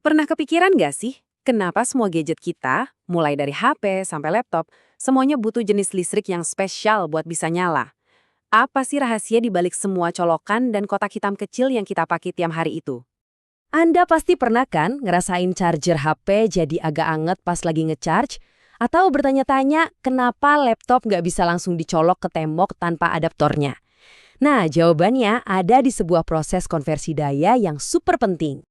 Pernah kepikiran nggak sih, kenapa semua gadget kita, mulai dari HP sampai laptop, semuanya butuh jenis listrik yang spesial buat bisa nyala? Apa sih rahasia di balik semua colokan dan kotak hitam kecil yang kita pakai tiap hari itu? Anda pasti pernah kan ngerasain charger HP jadi agak anget pas lagi ngecharge? Atau bertanya-tanya kenapa laptop nggak bisa langsung dicolok ke tembok tanpa adaptornya? Nah, jawabannya ada di sebuah proses konversi daya yang super penting.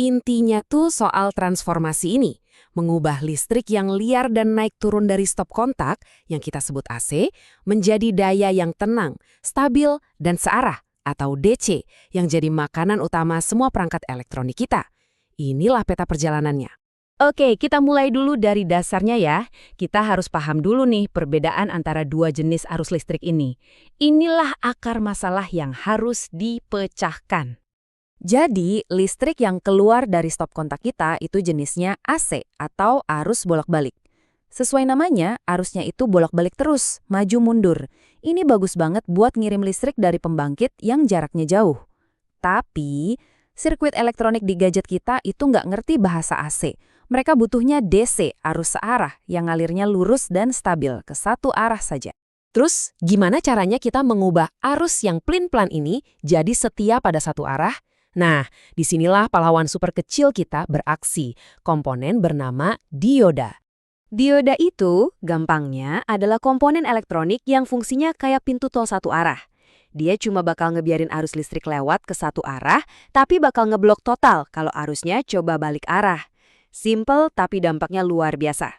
Intinya tuh soal transformasi ini, mengubah listrik yang liar dan naik turun dari stop kontak, yang kita sebut AC, menjadi daya yang tenang, stabil, dan searah, atau DC, yang jadi makanan utama semua perangkat elektronik kita. Inilah peta perjalanannya. Oke, kita mulai dulu dari dasarnya ya. Kita harus paham dulu nih perbedaan antara dua jenis arus listrik ini. Inilah akar masalah yang harus dipecahkan. Jadi, listrik yang keluar dari stop kontak kita itu jenisnya AC atau arus bolak-balik. Sesuai namanya, arusnya itu bolak-balik terus, maju mundur. Ini bagus banget buat ngirim listrik dari pembangkit yang jaraknya jauh. Tapi, sirkuit elektronik di gadget kita itu nggak ngerti bahasa AC. Mereka butuhnya DC, arus searah, yang ngalirnya lurus dan stabil ke satu arah saja. Terus, gimana caranya kita mengubah arus yang plin-plan ini jadi setia pada satu arah? Nah, disinilah pahlawan super kecil kita beraksi, komponen bernama dioda. Dioda itu, gampangnya, adalah komponen elektronik yang fungsinya kayak pintu tol satu arah. Dia cuma bakal ngebiarin arus listrik lewat ke satu arah, tapi bakal ngeblok total kalau arusnya coba balik arah. Simple tapi dampaknya luar biasa.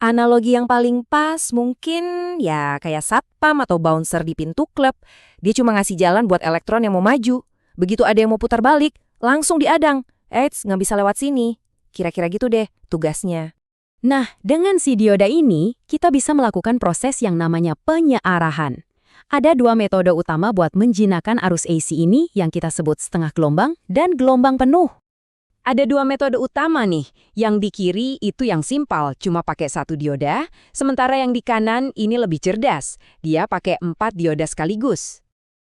Analogi yang paling pas mungkin ya kayak satpam atau bouncer di pintu klub. Dia cuma ngasih jalan buat elektron yang mau maju. Begitu ada yang mau putar balik, langsung diadang. Eits, nggak bisa lewat sini. Kira-kira gitu deh tugasnya. Nah, dengan si dioda ini, kita bisa melakukan proses yang namanya penyearahan. Ada dua metode utama buat menjinakkan arus AC ini yang kita sebut setengah gelombang dan gelombang penuh. Ada dua metode utama nih. Yang di kiri itu yang simpel, cuma pakai satu dioda. Sementara yang di kanan ini lebih cerdas. Dia pakai 4 dioda sekaligus.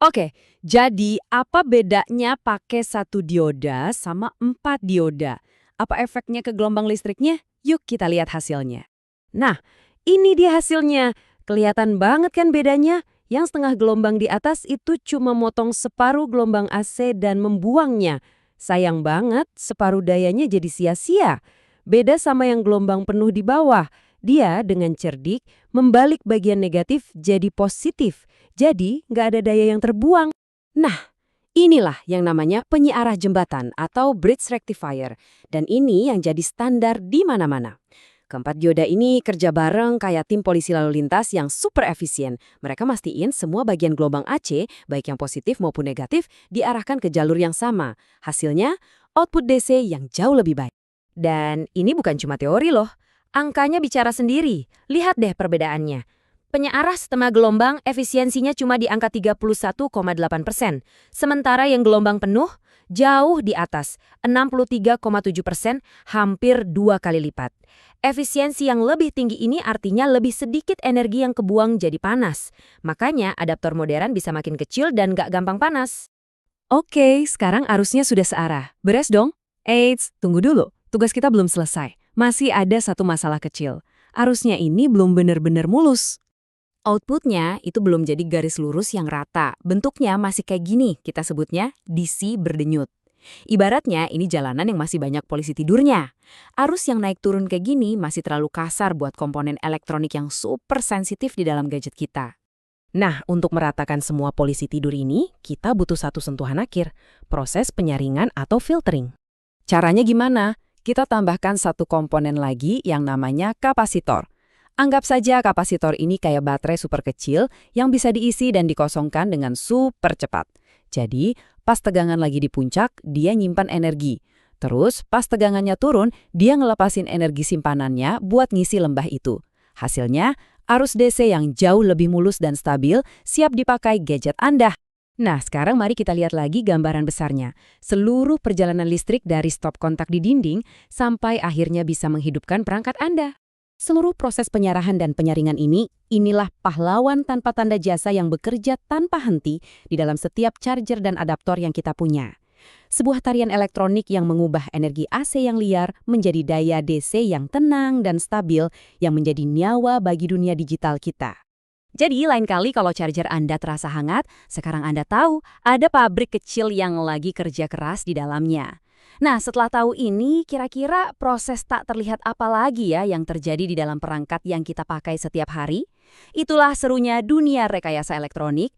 Oke, jadi apa bedanya pakai satu dioda sama 4 dioda? Apa efeknya ke gelombang listriknya? Yuk kita lihat hasilnya. Nah, ini dia hasilnya. Kelihatan banget kan bedanya? Yang setengah gelombang di atas itu cuma motong separuh gelombang AC dan membuangnya. Sayang banget, separuh dayanya jadi sia-sia. Beda sama yang gelombang penuh di bawah. Dia dengan cerdik membalik bagian negatif jadi positif. Jadi nggak ada daya yang terbuang. Nah, inilah yang namanya penyiarah jembatan atau bridge rectifier. Dan ini yang jadi standar di mana-mana. Keempat dioda ini kerja bareng kayak tim polisi lalu lintas yang super efisien. Mereka mastiin semua bagian gelombang AC, baik yang positif maupun negatif, diarahkan ke jalur yang sama. Hasilnya, output DC yang jauh lebih baik. Dan ini bukan cuma teori loh. Angkanya bicara sendiri. Lihat deh perbedaannya. Penyearah setengah gelombang efisiensinya cuma di angka 31,8%. Sementara yang gelombang penuh jauh di atas, 63,7%, hampir 2 kali lipat. Efisiensi yang lebih tinggi ini artinya lebih sedikit energi yang kebuang jadi panas. Makanya adaptor modern bisa makin kecil dan gak gampang panas. Oke, sekarang arusnya sudah searah. Beres dong? Eits, tunggu dulu. Tugas kita belum selesai. Masih ada satu masalah kecil. Arusnya ini belum benar-benar mulus. Outputnya itu belum jadi garis lurus yang rata. Bentuknya masih kayak gini, kita sebutnya DC berdenyut. Ibaratnya ini jalanan yang masih banyak polisi tidurnya. Arus yang naik turun kayak gini masih terlalu kasar buat komponen elektronik yang super sensitif di dalam gadget kita. Nah, untuk meratakan semua polisi tidur ini, kita butuh satu sentuhan akhir, proses penyaringan atau filtering. Caranya gimana? Kita tambahkan satu komponen lagi yang namanya kapasitor. Anggap saja kapasitor ini kayak baterai super kecil yang bisa diisi dan dikosongkan dengan super cepat. Jadi, pas tegangan lagi di puncak, dia nyimpan energi. Terus, pas tegangannya turun, dia ngelepasin energi simpanannya buat ngisi lembah itu. Hasilnya, arus DC yang jauh lebih mulus dan stabil siap dipakai gadget Anda. Nah, sekarang mari kita lihat lagi gambaran besarnya. Seluruh perjalanan listrik dari stop kontak di dinding sampai akhirnya bisa menghidupkan perangkat Anda. Seluruh proses penyerahan dan penyaringan inilah pahlawan tanpa tanda jasa yang bekerja tanpa henti di dalam setiap charger dan adaptor yang kita punya. Sebuah tarian elektronik yang mengubah energi AC yang liar menjadi daya DC yang tenang dan stabil yang menjadi nyawa bagi dunia digital kita. Jadi, lain kali kalau charger Anda terasa hangat, sekarang Anda tahu ada pabrik kecil yang lagi kerja keras di dalamnya. Nah, setelah tahu ini, kira-kira proses tak terlihat apa lagi ya yang terjadi di dalam perangkat yang kita pakai setiap hari? Itulah serunya dunia rekayasa elektronik.